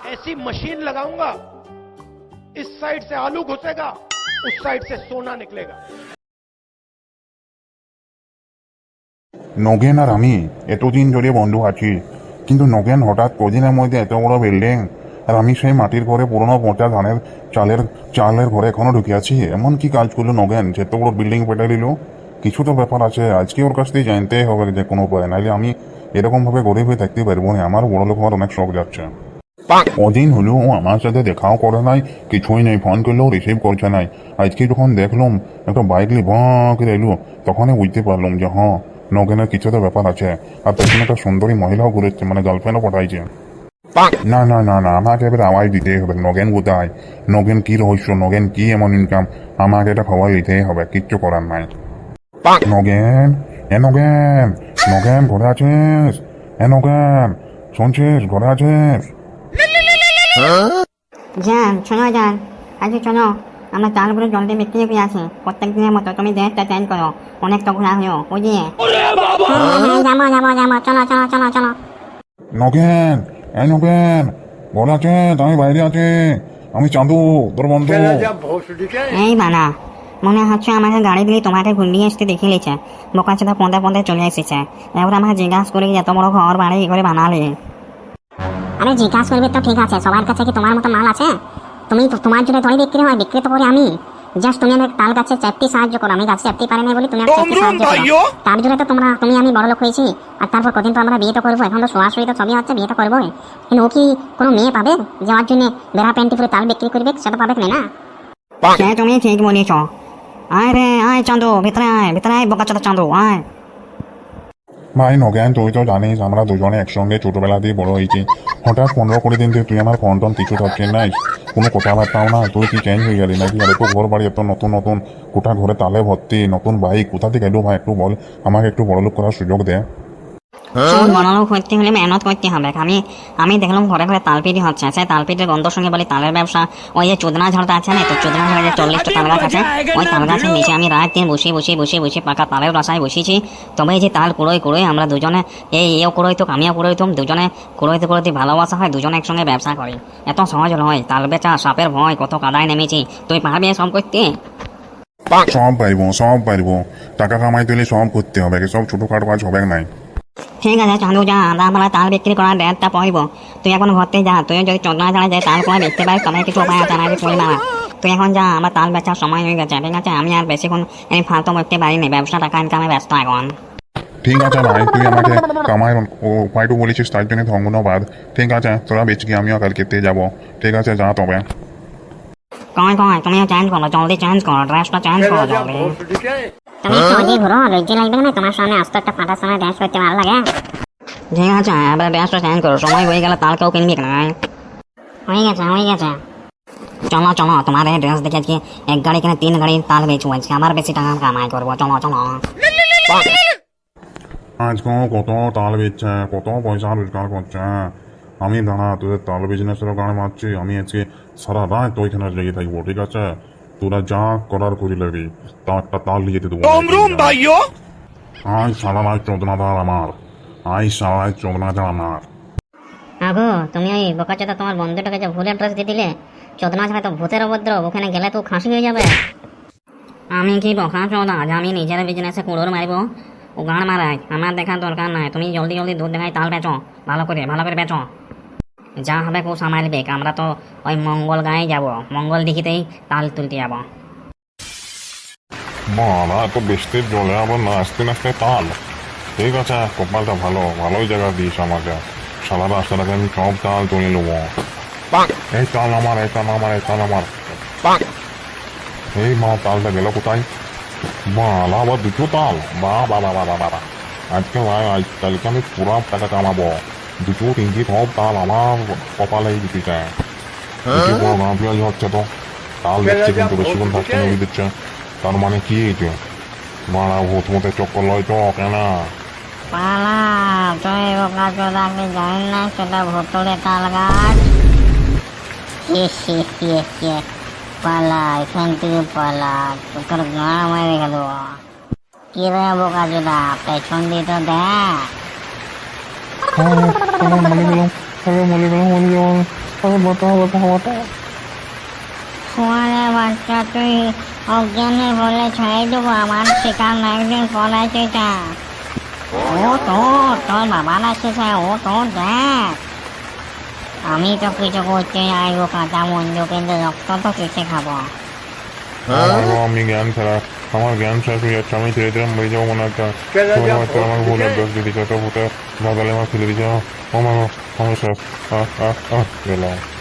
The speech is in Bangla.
ऐसी मशीन लगाऊंगा, इस साइड से आलू घुसेगा, उस साइड से सोना निकलेगा। নগেন আর আমি এতদিন ধরে বন্ধু আছি, কিন্তু নগেন হঠাৎ কদিনের মধ্যে এত বড় বিল্ডিং, আর আমি সেই মাটির ঘরে পুরোনো পচা ধানের চালের ঘরে এখনো ঢুকে আছি। এমন কি কাজ করলো নগেন যে এত বড় বিল্ডিং পেটে দিল? কিছু তো ব্যাপার আছে, আজকে ওর কাছ থেকে জানতেই হবে যে কোনো উপায়, নাহলে আমি এরকম ভাবে গরিব হয়ে থাকতে পারবো না। আমার বড় লোক হওয়ার অনেক শখ যাচ্ছে। কদিন হলো ও আমার সাথে দেখাও করে নাই, কিছুই নেই, ফোন করলেও রিসিভ করছে নাই। আজকে যখন দেখলাম একটা বাইক নিয়ে বাঁ করে এলো, তখনই বুঝতে পারলাম যে হ্যাঁ, নগেনের কিছু তো ব্যাপার আছে। আর পেছনে একটা সুন্দরী মহিলাও ঘুরেছে, মানে গার্লফ্রেন্ডও পাঠাইছে। না না না না, আমাকে এবার আওয়াজ দিতেই হবে। নগেন কোথায়, নগেন কি রহস্য, নগেন কি এমন ইনকাম, আমাকে এটা খবর দিতেই হবে, কিচ্ছু করার নাই। নগেন, এ নগেন, নগেন ঘরে আছিস? এ নগেন, শুনছিস, ঘরে আছিস? যান শোনো যান, আজকে শোনো, আমরা তালপুরে জলদি বিক্রি করে আসি প্রত্যেক দিনের মতো। তুমি ড্রেসটা চেঞ্জ করো, অনেক তো ঘোরা হলো বুঝিয়ে। যাবো যাবো যাবো, চলো চলো চলো চলো। নগেন, এ নগেন, ঘরে আছিস? আমি বাইরে আছি, আমি চাঁদু, তোর বন্ধু। এই বানা, মনে হচ্ছে আমাকে গাড়ি দিয়ে তোমাকে ঘুরিয়ে আসতে দেখে নিয়েছে। বোকা চোদা পদে পদে চলে এসেছে। এবার আমাকে জিজ্ঞাসা করি এত বড় ঘর বাড়ি করে বানালে। আরে জিজ্ঞাসা করবে তো ঠিক আছে, সবার কাছে কি তোমার মতো মাল আছে? তুমি তো তোমার জন্য তৈরি বিক্রি হয়, বিক্রি তো করি আমি। জাস্ট তুমি আমাকে তাল গাছে চাপতে সাহায্য করো, আমি গাছে চাপতে পারি না বলি তুমি আমাকে চাপতে সাহায্য করো। তার জন্য তো তুমি আমি বড় লোক হয়েছি। আর তারপর কদিন তো আমরা বিয়ে তো করবো, এখন তো সরাসরি তো ছবি হচ্ছে, বিয়ে তো করবোই। কিন্তু ও কি কোনো মেয়ে পাবে যাওয়ার জন্য বেড়া প্যান্টি করে তাল বিক্রি করবে? সেটা পাবে না। তুমি ঠিক বলেছ। আয় রে আয় চাঁদু, ভিতরে আয়, ভিতরে আয় বোকা চোদা চাঁদু, আয়। ভাই নগেন, তুই তো জানিস আমরা দুজনে একসঙ্গে ছোটবেলা দিয়ে বড় হয়েছি। হঠাৎ 15-20 দিন থেকে তুই আমার ফোন টোন কিছু ধরছিস নাই, কোনো কথাবার্তাও না। তুই কি চেঞ্জ হয়ে গেলি নাকি? আর একটু ঘর বাড়ি এত নতুন নতুন, কোটা ঘরে তালে ভর্তি, নতুন বাইক, কোথা থেকে এলো ভাই? একটু বল, আমাকে একটু বড়লোক করার সুযোগ দে। বড়লোক করতে হলে মেহনত করতে হবে। আমি দেখলাম ঘরে ঘরে তালপিটি হচ্ছে, সেই তালপিটির গন্ধর সঙ্গে বলি তালের ব্যবসা। ওই যে চোদনা ঝড়টা আছে না, তো চোদনা ঝড়ে যে 40টা তাল গাছ আছে, ওই তাল গাছের নিচে আমি রাত দিন বসে পাকা তালের রসায় বসেছি। তবে এই যে তাল কুড়োই আমরা দুজনে, এও কুড়োইতো আমিও কুড়োইতাম, দুজনে কুড়োইতে ভালোবাসা হয়, দুজনে একসঙ্গে ব্যবসা করি। এত সহজ নয় তাল বেচা, সাপের ভয়, কত কাদায় নেমেছি। তুই পারবি সব করতে? সব পারবো, টাকা কামাইতে হলে সব করতে হবে, সব ছোটখাটো কাজ হবে নাই। ঠিক আছে চাঁদু, যা আমরা তাল বিক্রি করার ডেটটা পড়ব। তুই এখন ঘরতে যা, তুই যদি চোদনা ঝাড়ে যায় তাল করে দেখতে পারিস, তবে কিছু উপায় আছে না চলে না। তুই এখন যা, আমার তাল বেচার সময় হয়ে গেছে, ঠিক আছে? আমি আর বেশিক্ষণ এই ফালতু করতে পারিনি, ব্যবসা টাকা ইনকামে ব্যস্ত এখন। ঠিক আছে ভাই, তুই আমাকে কামাইয়ের উপায়টু বলেছিস, তার জন্য ধন্যবাদ। ঠিক আছে, তোরা বেচ গিয়ে আমিও কালকেতে যাবো। ঠিক আছে, যা তবে। কয় তুমিও চেঞ্জ করো, জলদি চেঞ্জ করো, ড্রেসটা চেঞ্জ করো জলদি। তুমি জলদি ঘুরো, লজ্জা লাগবে না? তোমার সামনে আসতে একটা ফাটার সময় ড্যান্স করতে ভালো লাগে। ঠিক আছে, এবার ড্রেসটা চেঞ্জ করো, সময় হয়ে গেলে তাল কেউ কিনবি না। হয়ে গেছে। চলো তোমার এই ড্রেস দেখে আজকে এক গাড়ি কিনে 3 গাড়ি তাল বেচবো, আজকে আবার বেশি টাকা কামাই করবো। চলো। আজকে কত তাল বেচছে, কত পয়সা রোজগার করছে। আমি দাঁড়া, তোদের তাল বিজনেসেরও গান মারছি। আমি আজকে সারা রাত তো ওইখানে লেগে থাকবো, ঠিক আছে? তোরা যা করার করি লাগবি, তা একটা তাল নিয়ে যেতে দেবো। আজ সারা রাত চোদনাদার আমার, আগো তুমি ওই বোকাচোদা তোমার বন্ধুটাকে যে ভুল অ্যাড্রেস দিয়ে দিলে, চোদনা ছাড়া তো ভূতের উপদ্রব, ওখানে গেলে তো খাসি হয়ে যাবে। আমি কি বোকাচোদা যে আমি নিজের বিজনেসে কুড়োর মারবো? ও গান মারায়, আমার দেখার দরকার নাই। তুমি জলদি দুধ দেখাই তাল বেচো, ভালো করে বেচো। যা হবে খুব সামালবে, আমরা তো ওই মঙ্গল গায়ে যাবো, মঙ্গল দিঘিতেই তাল তুলতে যাবো। মারা এত বৃষ্টির জলে আবার নাচতে তাল। ঠিক আছে, কপালটা ভালোই জায়গা দিস আমাকে। সারা রাস্তাটাকে আমি সব তাল তুলে নেবো। এই তাল আমার। এই মা, তালটা গেল কোথায়? মালা আবার 2টো তাল, বা কালকে আমি পুরা টাকা কামাবো। 2টো 3টে সব তাল আমার কপালে দিতে। বড় গাঁপিয়াই হচ্ছে তো, তাল দিচ্ছে কিন্তু বেশিক্ষণ থাকতে নবী দিচ্ছে। তার মানে কি এইটা? মারা ভূত মতে চক্কর লয় তো কেন? পালা, তুই বোকাচোদা আপনি জানেন না সেটা ভুতুড়ে তাল গাছ। পালা, এখান থেকে পালা, তোর গাঁ মেরে গেল। কি রে বোকাচোদা, পেছন দিয়ে তো দেখ। মরে গেলাম। সোয়ালের বাচ্চা তুই অজ্ঞানে বলে ছেড়ে দেবো আমার শিকার একদিন পলাইছে তা ও তোর বাবার আসছে ও তোর দেখ আমি তো কিছু করতে চাইবো কাঁচা বন্ধু কিন্তু রক্ত তো কেটে খাবো আমি জ্ঞান ছাড়া আমার জ্ঞান শেষ হয়ে যাচ্ছে আমি ধীরে ধীরে মরে যাবো মনে একটা হয়তো আমার ভুল অভ্যাস দিদি কত ভূতে বাগালে আমার ফেলে দিয়েছে ও মা আমি শেষ গেলাম